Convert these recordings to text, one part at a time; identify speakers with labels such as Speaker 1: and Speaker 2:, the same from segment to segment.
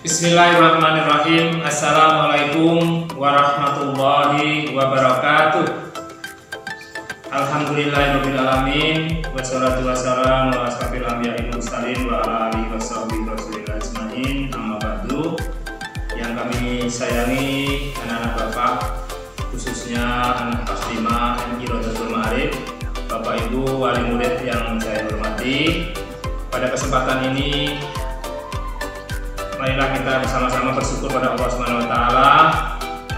Speaker 1: Bismillahirrahmanirrahim. Assalamualaikum warahmatullahi wabarakatuh. Alhamdulillahirrahmanirrahim. Wassalatu wassalamu ala asrofil anbiya'i wal mursalin wa ala alihi washabihi rasulillah ajmain. Amma ba'du. Yang kami sayangi anak-anak Bapak, khususnya anak kelas 5 MI Rodatul Ma'arif, Bapak Ibu wali murid yang saya hormati. Pada kesempatan ini marilah kita bersama-sama bersyukur pada Allah Subhanahu wa taala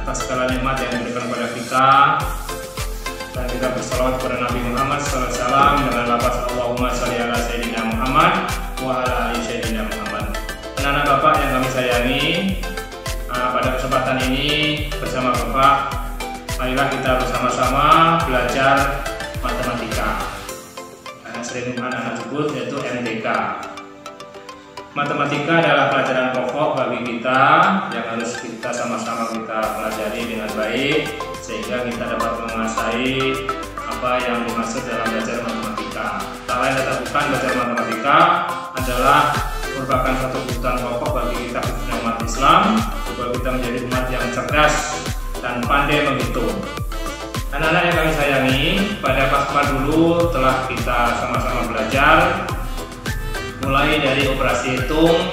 Speaker 1: atas segala nikmat yang diberikan kepada kita, dan kita bersalawat kepada Nabi Muhammad SAW dengan lafaz Allahumma sholli ala sayyidina Muhammad wa ala ali sayyidina Muhammad. Anak-anak Bapak yang kami sayangi, pada kesempatan ini bersama Bapak, marilah kita bersama-sama belajar matematika. Sering anak-anak sebut yaitu MTK. Matematika adalah pelajaran pokok bagi kita yang harus kita sama-sama kita pelajari dengan baik, sehingga kita dapat menguasai apa yang dimaksud dalam belajar matematika. Tak lain dan bukan, belajar matematika adalah merupakan satu kebutuhan pokok bagi kita khususnya umat Islam, supaya kita menjadi umat yang cerdas dan pandai menghitung. Anak-anak yang kami sayangi, pada kelas dulu telah kita sama-sama belajar mulai dari operasi hitung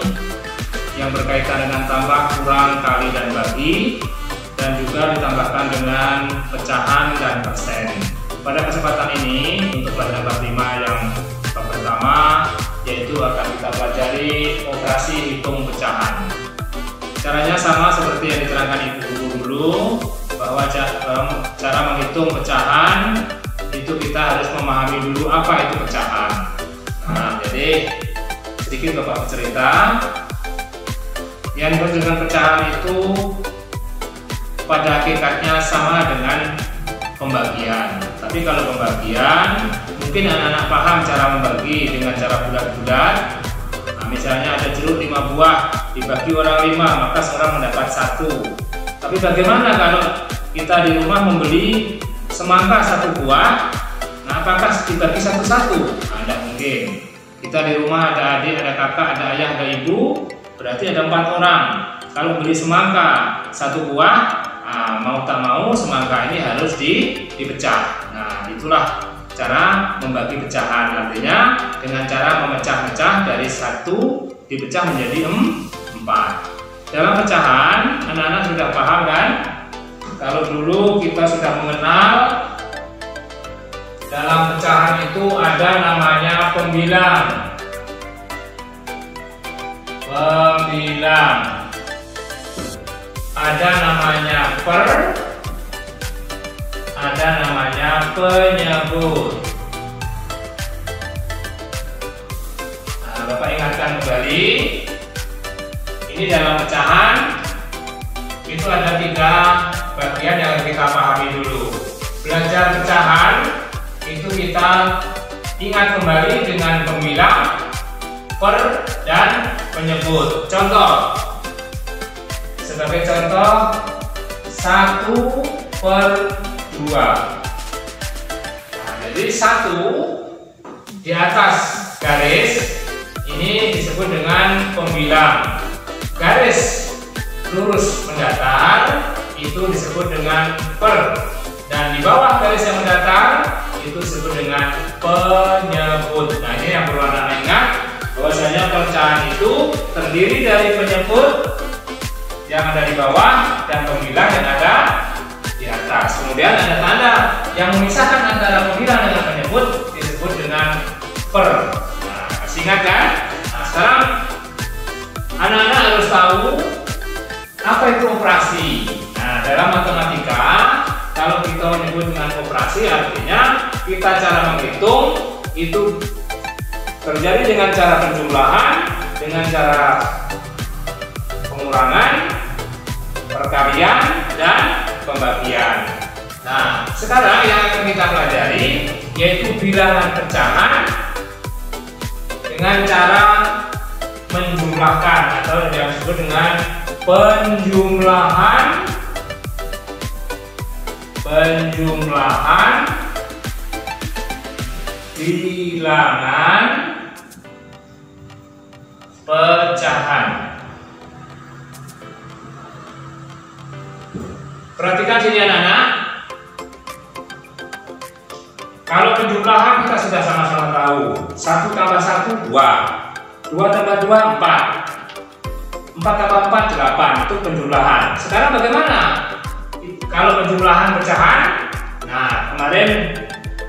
Speaker 1: yang berkaitan dengan tambah, kurang, kali, dan bagi, dan juga ditambahkan dengan pecahan dan persen. Pada kesempatan ini untuk pelajaran kelas 5 yang pertama, yaitu akan kita pelajari operasi hitung pecahan. Caranya sama seperti yang diterangkan Ibu Guru dulu, bahwa cara menghitung pecahan itu kita harus memahami dulu apa itu pecahan. Nah, jadi sedikit Bapak bercerita, yang dimaksud dengan pecahan itu pada hakikatnya sama dengan pembagian. Tapi kalau pembagian, mungkin anak-anak paham cara membagi dengan cara bulat-bulat. Nah, misalnya ada jeruk 5 buah, dibagi orang 5, maka seorang mendapat 1. Tapi bagaimana kalau kita di rumah membeli semangka 1 buah? Nah, apakah dibagi satu-satu? Nah, tidak mungkin. Kita di rumah ada adik, ada kakak, ada ayah, ada ibu, berarti ada 4 orang. Kalau beli semangka 1 buah, mau tak mau semangka ini harus dipecah. Nah, itulah cara membagi pecahan. Artinya dengan cara memecah-pecah dari 1 dipecah menjadi 4. Dalam pecahan, anak-anak sudah paham kan? Kalau dulu kita sudah mengenal, dalam pecahan itu ada namanya pembilang. Ada namanya per, ada namanya penyebut. Nah, Bapak ingatkan kembali, ini dalam pecahan itu ada 3 bagian yang kita pahami dulu. Belajar pecahan itu kita ingat kembali dengan pembilang, per, dan penyebut. Contoh, sebagai contoh 1/2. Nah, jadi 1 di atas garis ini disebut dengan pembilang. Garis lurus mendatar itu disebut dengan per, dan di bawah garis yang mendatar itu disebut dengan penyebut. Nah, ini yang perlu anak ingat, bahwasanya pecahan itu terdiri dari penyebut yang ada di bawah dan pembilang yang ada di atas. Kemudian ada tanda yang memisahkan antara pembilang dengan penyebut disebut dengan per. Nah, masih ingat kan? Nah, sekarang anak-anak harus tahu apa itu operasi. Nah, dalam matematika, kalau kita menyebut dengan operasi, artinya kita cara menghitung itu terjadi dengan cara penjumlahan, dengan cara pengurangan, perkalian, dan pembagian. Nah, sekarang yang akan kita pelajari yaitu bilangan pecahan dengan cara menjumlahkan, atau yang disebut dengan penjumlahan bilangan pecahan. Perhatikan sini anak-anak. Kalau penjumlahan kita sudah sama-sama tahu. 1 tambah 1, 2. 2 tambah 2, 4. 4 tambah 4, 8. Itu penjumlahan. Sekarang bagaimana kalau penjumlahan pecahan? Nah, kemarin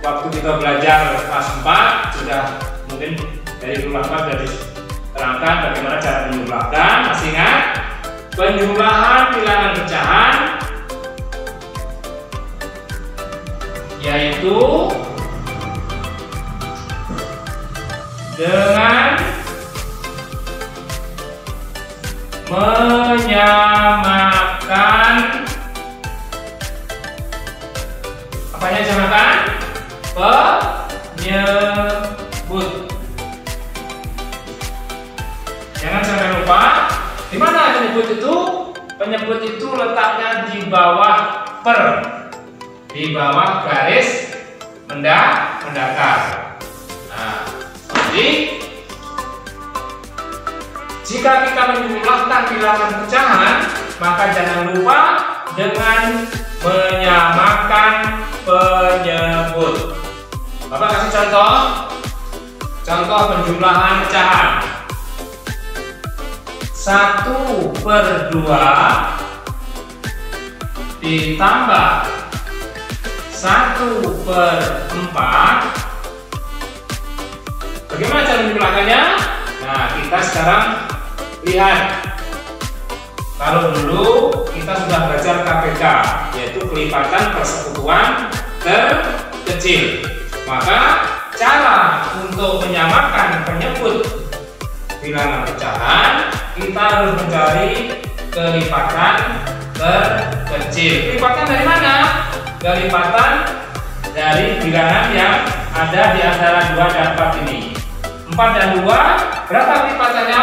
Speaker 1: waktu kita belajar kelas 4 sudah mungkin dari kelas 4 sudah diterangkan bagaimana cara menjumlahkan. Masih ingat? Penjumlahan bilangan pecahan yaitu dengan menyamakan apanya samakan? Penyebut. Jangan sampai lupa. Di mana penyebut itu? Penyebut itu letaknya di bawah per, di bawah garis mendatar. Nah, jadi jika kita menjumlahkan bilangan pecahan, maka jangan lupa dengan menyamakan penyebut. Bapak kasih contoh. Contoh penjumlahan pecahan. 1/2 ditambah 1/4. Bagaimana cara menjumlahkannya? Nah, kita sekarang lihat. Kalau dulu kita sudah belajar KPK, yaitu kelipatan persekutuan terkecil. Maka cara untuk menyamakan penyebut bilangan pecahan, kita harus mencari kelipatan terkecil. Kelipatan dari mana? Kelipatan dari bilangan yang ada di antara 2 dan 4 ini. 4 dan 2, berapa kelipatannya?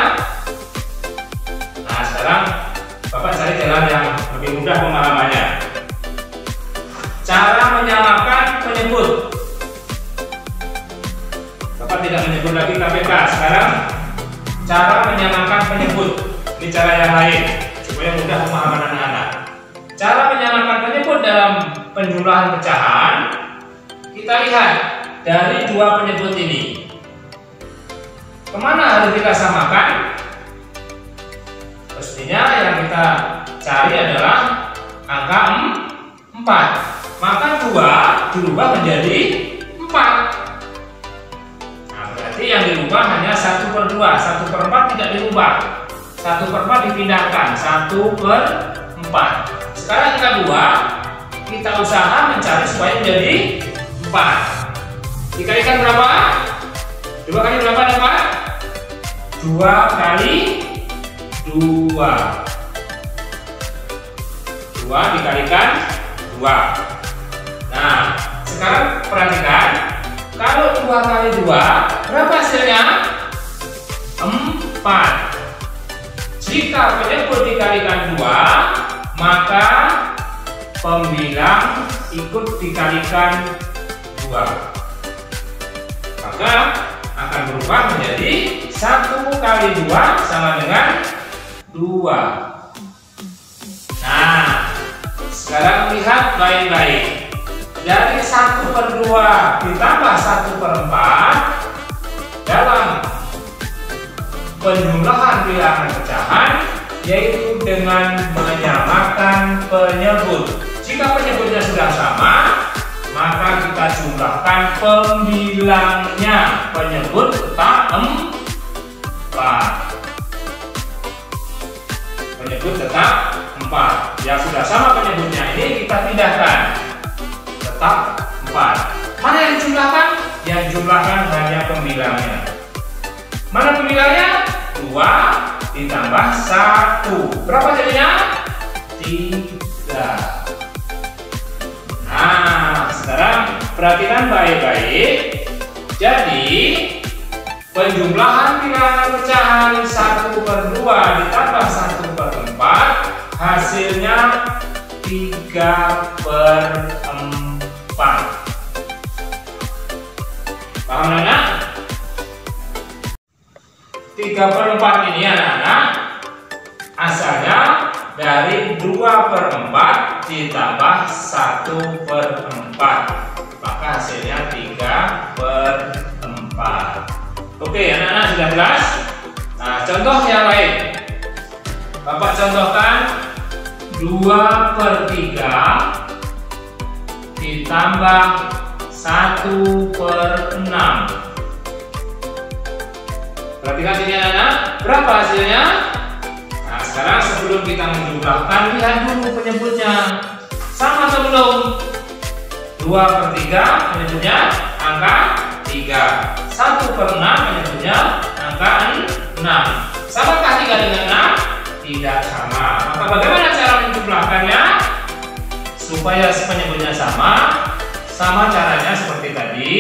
Speaker 1: Nah, sekarang Bapak cari jalan yang lebih mudah pemahamannya. Cara menyamakan penyebut. Bapak tidak menyebut lagi KPK. Sekarang cara menyamakan penyebut. Ini cara yang lain supaya mudah pemahaman anak-anak. Cara menyamakan penyebut dalam penjumlahan pecahan, kita lihat dari 2 penyebut ini. Kemana harus kita samakan? Pastinya yang kita cari adalah angka 4. Maka 2 dirubah menjadi 4. Nah, berarti yang dirubah hanya 1/2. 1/4 tidak dirubah. 1/4 dipindahkan. 1/4. Sekarang kita buat, kita usaha mencari supaya menjadi 4. Dikalikan berapa? 2 kali berapa dapat? 2 kali 2. 2 dikalikan 2. Nah, sekarang perhatikan. Kalau 2 kali 2, berapa hasilnya? 4. Jika penyebut dikalikan 2, maka pembilang ikut dikalikan 2. Maka akan berubah menjadi 1 kali 2 sama dengan 2. Nah, sekarang lihat baik-baik. Dari 1/2 ditambah 1/4 dalam penjumlahan bilangan pecahan, yaitu dengan menyamakan penyebut. Jika penyebutnya sudah sama, maka kita jumlahkan pembilangnya. Penyebut tetap 4. Penyebut tetap 4. Yang sudah sama penyebutnya ini kita pindahkan. Tetap 4. Mana yang dijumlahkan? Yang dijumlahkan hanya pembilangnya. Mana pembilangnya? 2 ditambah 1. Berapa jadinya? 3. Nah, sekarang perhatikan baik-baik. Jadi penjumlahan bilangan pecahan 1/2 ditambah 1/4 hasilnya 3/4. Paham anak? 3/4 ini anak-anak asalnya dari 2/4 ditambah 1/4, maka hasilnya 3/4. Oke, anak-anak sudah jelas? Nah, contoh yang lain. Bapak contohkan 2/3 ditambah 1/6. Perhatikan sini anak-anak, berapa hasilnya? Nah, sekarang sebelum kita menjumlahkan, lihat dulu penyebutnya. Sama atau belum? 2/3 penyebutnya angka 3. 1/6 penyebutnya angka 6. Samakah 3 dengan 6? Tidak sama. Maka bagaimana cara menjumlahkannya? Supaya penyebutnya sama caranya seperti tadi.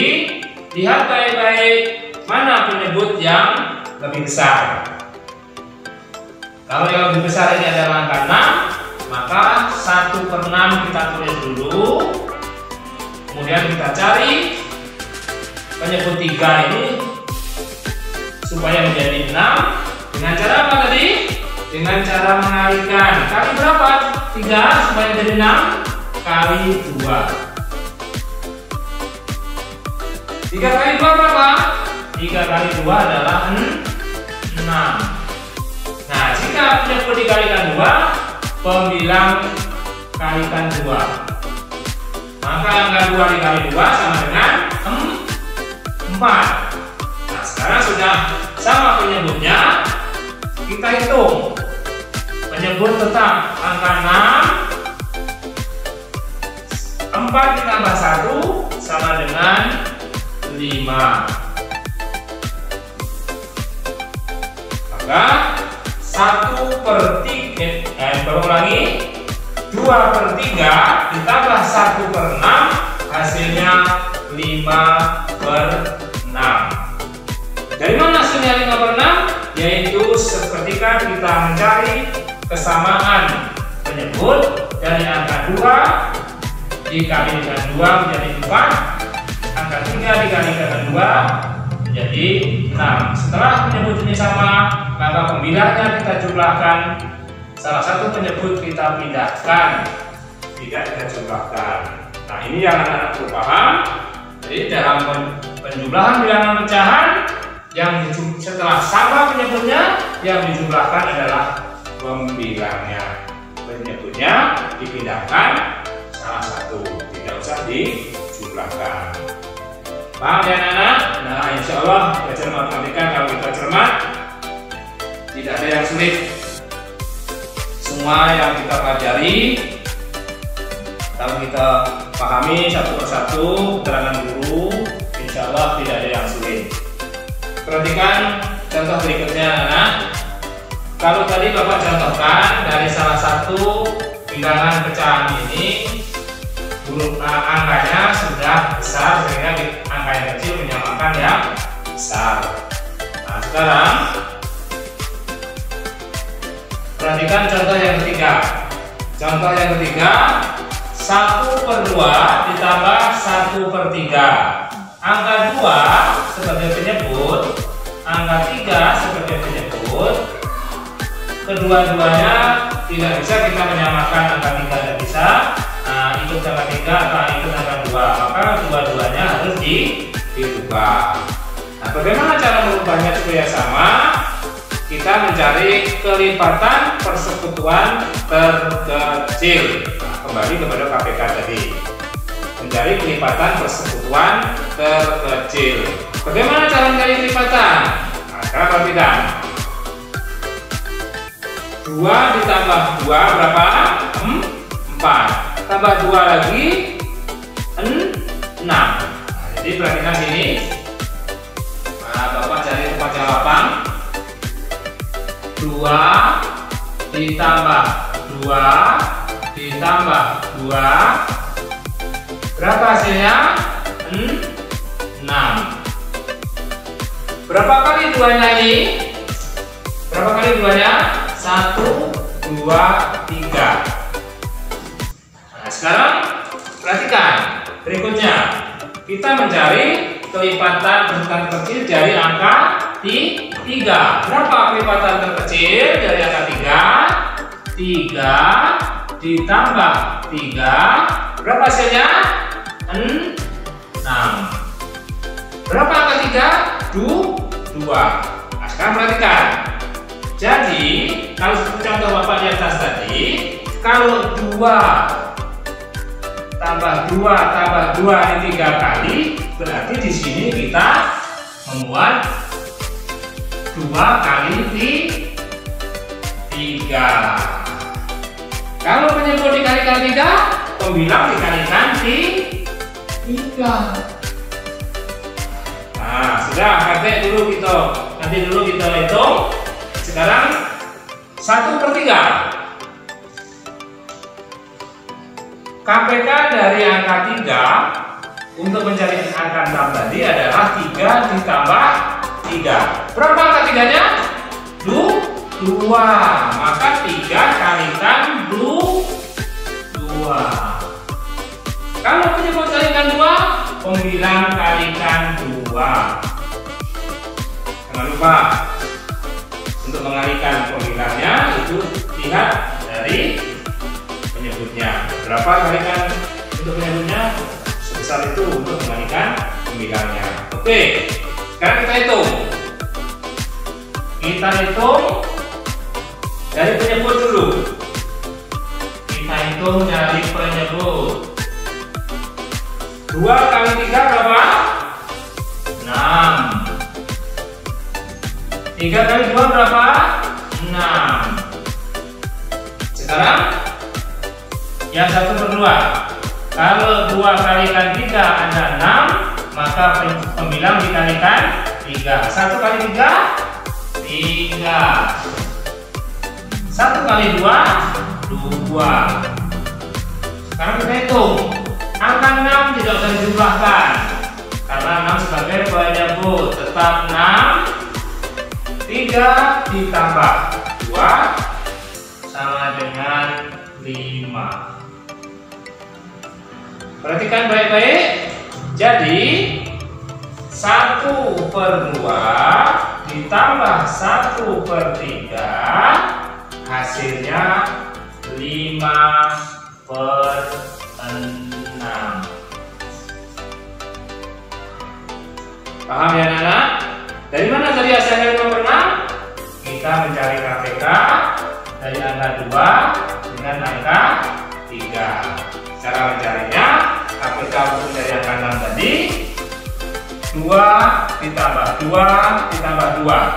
Speaker 1: Lihat baik-baik mana penyebut yang lebih besar. Kalau yang lebih besar ini adalah angka 6, maka 1/6 kita tulis dulu. Kemudian kita cari penyebut 3 ini supaya menjadi 6 dengan cara apa tadi? Dengan cara mengalihkan. Kali berapa? 3 supaya menjadi 6 kali 2. 3 kali 2 berapa? 3 kali 2 adalah 6. Nah, jika penyebut dikalikan 2, pembilang kalikan 2. Maka angka 2 dikali 2 sama dengan 4. Nah, sekarang sudah sama penyebutnya. Kita hitung. Penyebut tetap angka 6. 4 ditambah 1 sama dengan 5. Maka 2/3 ditambah 1/6 hasilnya 5/6. Dari mana hasilnya 5/6? Yaitu seketika kita mencari kesamaan penyebut dari angka 2 dikali dengan 2 menjadi 4, angka 3 dikali dengan 2 menjadi 6. Setelah penyebut ini sama, maka pembilangnya kita jumlahkan. Salah satu penyebut kita pindahkan, tidak kita jumlahkan. Nah, ini yang anak-anak perlu paham. Jadi dalam penjumlahan bilangan pecahan, yang setelah sama penyebutnya, yang dijumlahkan adalah pembilangnya. Penyebutnya dipindahkan salah satu, tidak usah dijumlahkan. Paham ya anak-anak? Nah, insya Allah belajar matematika kalau kita cermat, tidak ada yang sulit. Semua yang kita pelajari, kalau kita pahami satu persatu keterangan guru, insya Allah tidak ada yang sulit. Perhatikan contoh berikutnya anak. Kalau tadi Bapak contohkan dari salah satu bilangan pecahan ini, huruf angkanya sudah besar sehingga angka yang kecil menyamakan yang besar. Nah, sekarang perhatikan contoh yang ketiga. Contoh yang ketiga, 1/2 ditambah 1/3. Angka 2 sebagai penyebut, angka 3 sebagai penyebut. Kedua-duanya tidak bisa kita menyamakan, angka 3 tidak bisa. Nah, ikut angka 3 atau ikut angka 2, maka dua-duanya harus dirubah. Nah, bagaimana cara merubahnya supaya sama? Kita mencari kelipatan persekutuan terkecil. Nah, kembali kepada KPK tadi, mencari kelipatan persekutuan terkecil. Bagaimana cara mencari kelipatan? Nah, sekarang perhatikan. 2 ditambah 2 berapa? 4. Tambah 2 lagi 6. Nah, jadi perhatikan sini. Nah, Bapak cari tempat yang lapang. 2 ditambah 2 ditambah 2 berapa hasilnya? 6. Berapa kali 2-nya ini? Berapa kali 2-nya? 1, 2, 3. Nah, sekarang perhatikan berikutnya. Kita mencari kelipatan persekutuan terkecil dari angka 3. Berapa kelipatan terkecil dari angka 3? 3 ditambah 3, berapa hasilnya? 6. Berapa angka 3? 2. Nah, sekarang perhatikan. Jadi, kalau contoh Bapak di atas tadi, kalau 2 tambah 2 tambah 2 ini 3 kali, berarti di sini kita membuat 2 kali 3. Kalau penyebut dikalikan 3, pembilang dikalikan 3. Nah, sudah, nanti dulu kita hitung. Sekarang 1/3. KPK dari angka 3 untuk mencari angka 6 tadi adalah 3 ditambah 3. Berapa angka 3-nya? 2. Maka 3 kalikan 2. Kalau penyebut kalikan 2, pembilang kalikan 2. Jangan lupa untuk mengalikan pembilangnya itu lihat dari penyebutnya. Berapa kalikan untuk penyebutnya? Sebesar itu untuk mengalikan pembilangnya. Oke, sekarang kita hitung. Kita hitung dari penyebut dulu. Kita hitung dari penyebut. 2 kali 3 berapa? 6. 3 kali 2 berapa? 6. Sekarang yang 1/2. Kalau 2 kalikan 3 ada 6, maka pembilang dikalikan 3. 1 kali 3? 3. 1 kali 2? 2. Sekarang kita hitung. Angka 6 tidak usah dijumlahkan karena 6 sebagai penyebut. Tetap 6. 3 ditambah 2 sama dengan 5. Perhatikan baik-baik. Jadi 1/2 ditambah 1/3 hasilnya 5/6. Paham ya anak-anak? Dari mana tadi hasilnya 5/6? Kita mencari KPK dari angka 2 dengan angka 3. Cara mencarinya, KPK untuk dari angka 6 tadi 2 ditambah 2 ditambah 2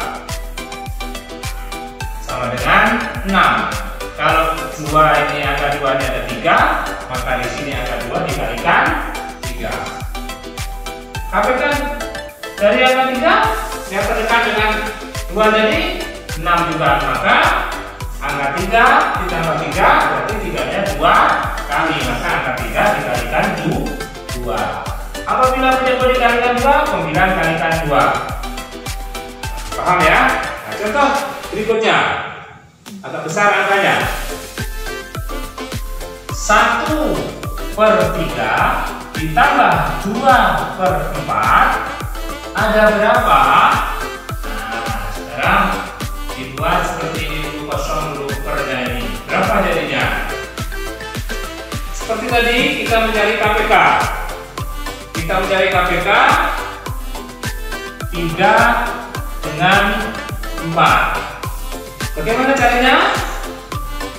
Speaker 1: sama dengan 6. Kalau 2 ini angka 2 ini ada 3, maka di sini angka 2 dikalikan 3. KPK dari angka 3 yang terdekat dengan 2 tadi 6 juga, maka angka 3 ditambah 3 berarti 3-nya 2 kali, maka angka 3 dikalikan 2. Apabila penyebut dikalikan 2, pembilang kalikan 2. Paham ya? Nah, contoh berikutnya agak besar angkanya. 1/3 ditambah 2/4 ada berapa? Nah, sekarang dibuat seperti ini dulu, kosong dulu pernya ini. Berapa jadinya? Seperti tadi kita mencari KPK. Kita mencari KPK 3 dengan 4. Bagaimana caranya?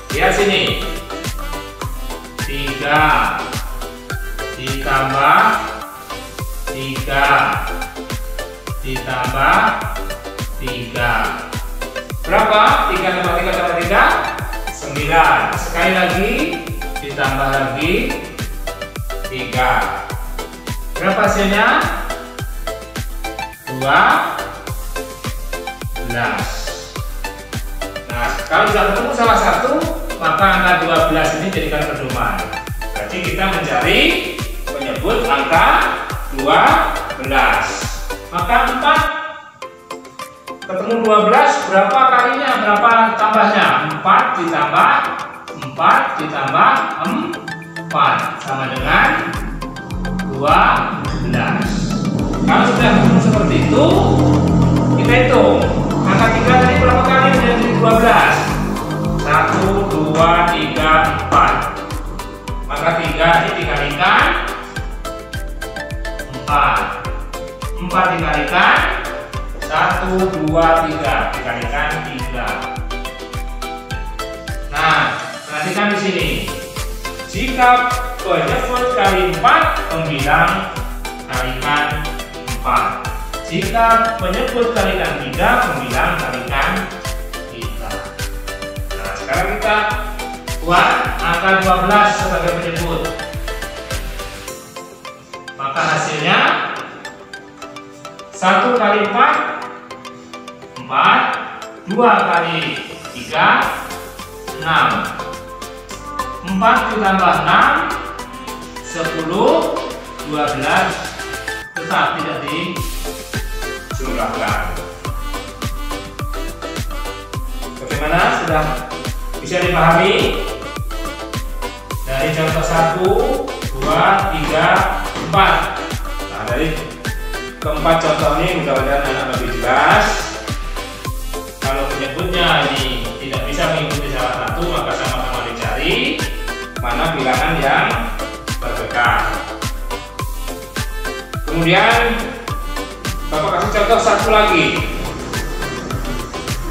Speaker 1: Lihat sini. 3 ditambah 3 ditambah 3. Berapa? 3 tambah 3 tambah 3? 9. Sekali lagi ditambah lagi 3. Berapa hasilnya? 12. Nah, kalau sudah ketemu salah satu, maka angka 12 ini jadikan pedoman. Berarti kita mencari penyebut angka 12. Maka 4 ketemu 12, berapa kalinya? Berapa tambahnya? 4 ditambah 4 ditambah 4 sama dengan 12. Kalau sudah ketemu seperti itu, kita hitung. Angka 3 tadi berapa kali menjadi 12? 1, 2, 3, 4. 1, 2, 3 dikalikan 3. Nah, perhatikan di sini. Jika penyebut kali 4, pembilang kalikan 4. Jika penyebut kalikan 3, pembilang kalikan 3. Nah, sekarang kita buat angka 12 sebagai penyebut. Maka hasilnya 1 kali 4, 4, 2 kali 3, 6. 4 ditambah 6, 10, 12, tetap tidak dijumlahkan. Bagaimana? Sudah bisa dipahami? Dari contoh 1, 2, 3, 4. Nah, dari keempat contoh ini mudah-mudahan anak lebih jelas. Kalau penyebutnya ini tidak bisa mengikuti salah satu, maka sama-sama dicari mana bilangan yang terdekat. Kemudian Bapak kasih contoh satu lagi.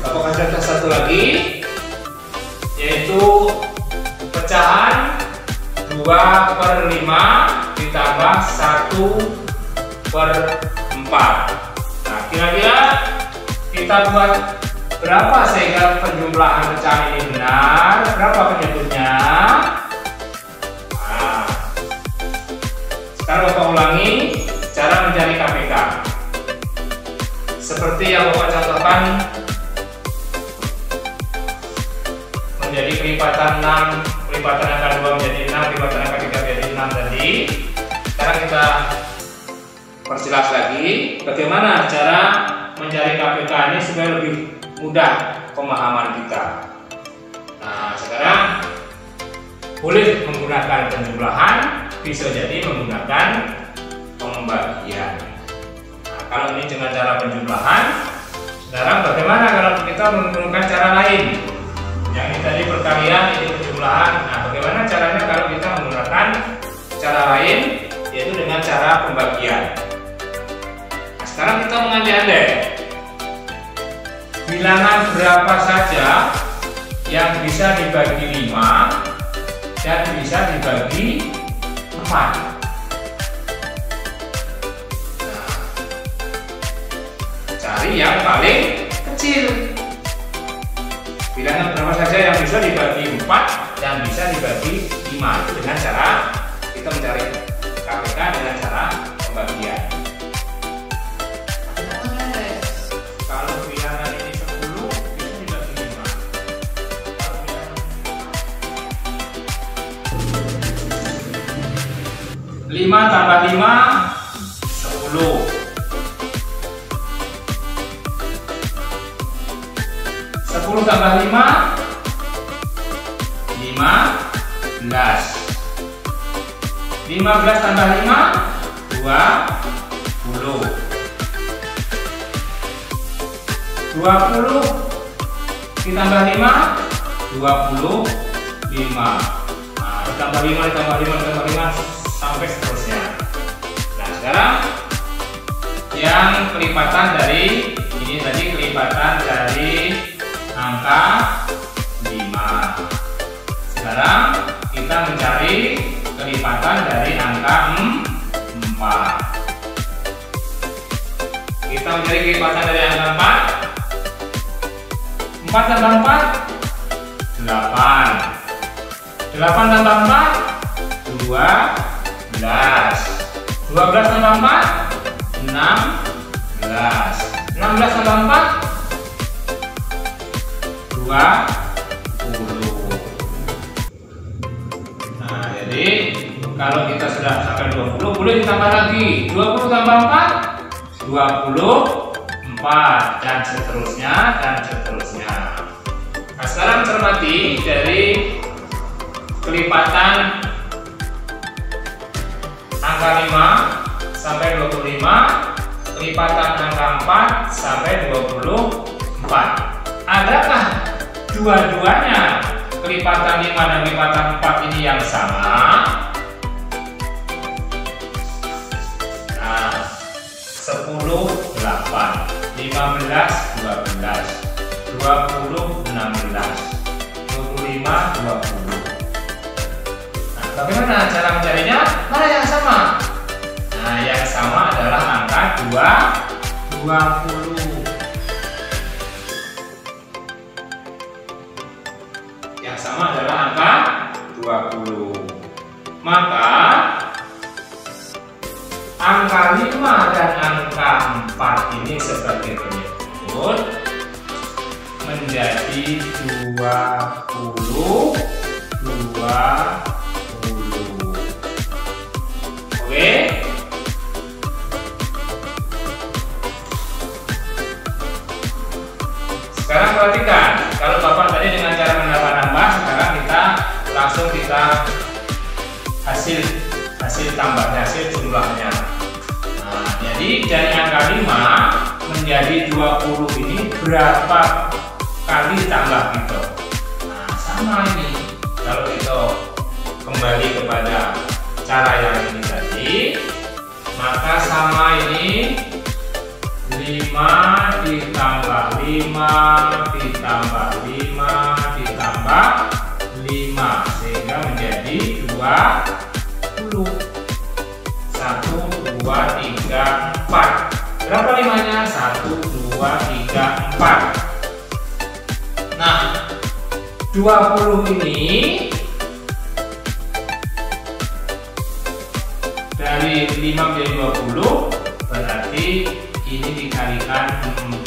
Speaker 1: Bapak kasih contoh satu lagi, yaitu pecahan 2/5 ditambah 1/4. Nah, kira-kira kita buat berapa sehingga penjumlahan pecahan ini benar? Berapa penyebutnya? Nah, sekarang Bapak ulangi cara mencari KPK. Seperti yang Bapak contohkan menjadi kelipatan 6, kelipatan angka 2 menjadi 6, kelipatan angka 3 menjadi 6 tadi. Sekarang kita perjelas lagi bagaimana cara mencari KPK ini supaya lebih mudah pemahaman kita. Nah, sekarang boleh menggunakan penjumlahan, bisa jadi menggunakan pembagian. Nah, kalau ini dengan cara penjumlahan, sekarang bagaimana kalau kita menggunakan cara lain? Yang ini tadi perkalian, ini penjumlahan. Nah, bagaimana caranya kalau kita menggunakan cara lain, yaitu dengan cara pembagian? Nah, sekarang kita mengandai-andai bilangan berapa saja yang bisa dibagi 5 dan bisa dibagi 4. Nah, cari yang paling kecil. Bilangan berapa saja yang bisa dibagi 4 dan bisa dibagi 5. Itu dengan cara kita mencari KPK dengan cara pembagian. Kalau bilangan ini 10 bisa dibagi 5. 5 tambah 5 10. 10 tambah 5 15. 15 tambah 5 20. 20 ditambah 5 25. Nah, ditambah 5 ditambah 5 ditambah 5 sampai seterusnya. Nah, sekarang yang kelipatan dari ini tadi, kelipatan dari angka 5. Sekarang kita mencari kelipatan dari angka 4. Kita mencari kelipatan dari angka 4. 4 tambah 4 8. 8 tambah 4 12. 12 tambah 4 16. 16 tambah 4 20. Nah, jadi kalau kita sudah sampai 20, boleh ditambah lagi. 20 tambah 4 24 dan seterusnya dan seterusnya. Nah, sekarang cermati dari kelipatan angka 5 sampai 25, kelipatan angka 4 sampai 24. Adakah dua-duanya kelipatan 5 dan kelipatan 4 ini yang sama? Nah, 10 8. 15 12, 20 16, 25 20. Nah, bagaimana cara mencarinya? Mana yang sama? Nah, yang sama adalah angka 20. Yang sama adalah angka 20. Maka angka 5 dan angka 4 ini sebagai penyebut menjadi 20. Oke? Sekarang perhatikan, kalau Bapak tadi dengan cara menambah-nambah, sekarang kita hasil tambahnya, hasil jumlahnya. Nah, jadi dari angka 5 menjadi 20 ini berapa kali tambah gitu? Nah, sama ini. Kalau kita kembali kepada cara yang ini tadi, maka sama ini 5 ditambah 5 ditambah 5 ditambah 5 sehingga menjadi 20. 1 2 3 4. Berapa 5-nya? 1 2 3 4. Nah, 20 ini dari 5 menjadi 20 berarti ini dikalikan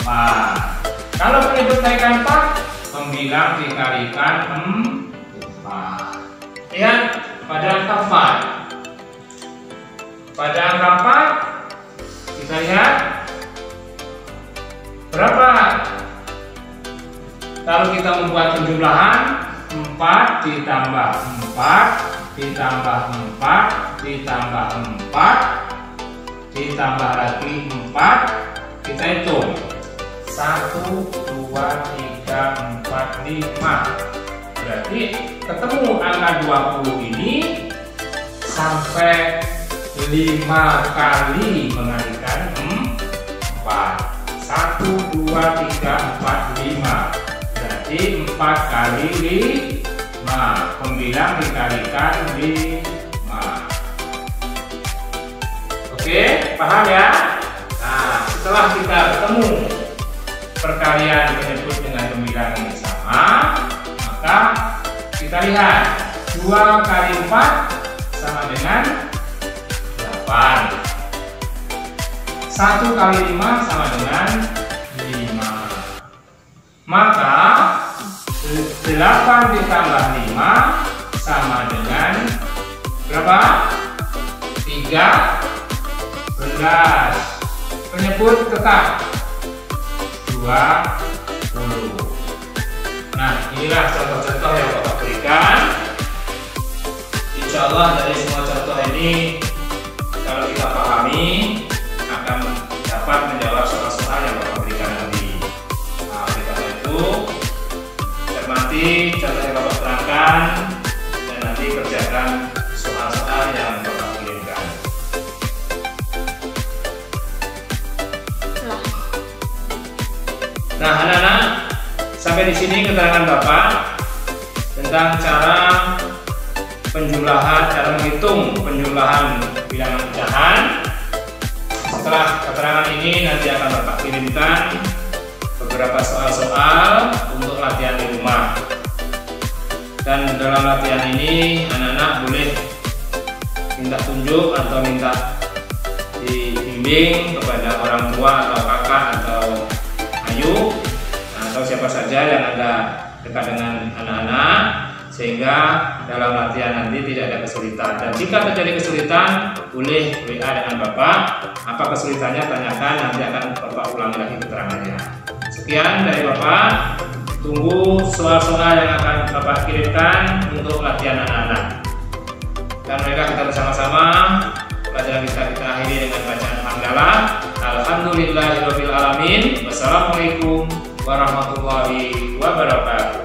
Speaker 1: 4. Kalau penyebut kalikan 4, pembilang dikalikan 4. Lihat pada angka 4. Pada angka 4 kita lihat berapa? Kalau kita membuat penjumlahan 4 ditambah 4 ditambah 4 ditambah 4 ditambah lagi 4, kita hitung 1 2 3 4 5. Berarti ketemu angka 20 ini sampai 5 kali mengalikan 4. 1 2 3 4 5. Berarti 4 kali 5. Pembilang dikalikan 5. Oke, paham ya? Nah, setelah kita ketemu perkalian penyebut dengan pembilang yang sama, maka kita lihat 2 kali 4 sama dengan 8. 1 kali 5 sama dengan 5. Maka 8 ditambah 5 sama dengan berapa? 13. Penyebut tetap 20. Nah, inilah contoh-contoh yang Bapak berikan. Insya Allah dari semua contoh ini, kalau kita pahami, akan dapat menjawab soal-soal yang Bapak berikan nanti. Nah, oleh karena itu, cermati contoh yang Bapak terangkan dan nanti kerjakan soal-soal yang Bapak kirimkan. Nah, anak-anak, sampai di sini keterangan Bapak tentang cara penjumlahan, cara menghitung penjumlahan bilangan pecahan. Setelah keterangan ini nanti akan Bapak kirimkan beberapa soal-soal untuk latihan di rumah. Dan dalam latihan ini anak-anak boleh minta tunjuk atau minta dibimbing kepada orang tua atau kakak atau ayu atau siapa saja yang ada dekat dengan anak-anak, sehingga dalam latihan nanti tidak ada kesulitan. Dan jika terjadi kesulitan, boleh WA dengan Bapak. Apa kesulitannya tanyakan, nanti akan Bapak ulangi lagi keterangannya. Sekian dari Bapak. Tunggu soal-soal yang akan Bapak kirimkan untuk latihan anak-anak. Dan mereka kita bersama-sama pelajaran kita akhiri dengan bacaan hamdalah. Alhamdulillahirabbil alamin. Wassalamualaikum warahmatullahi wabarakatuh.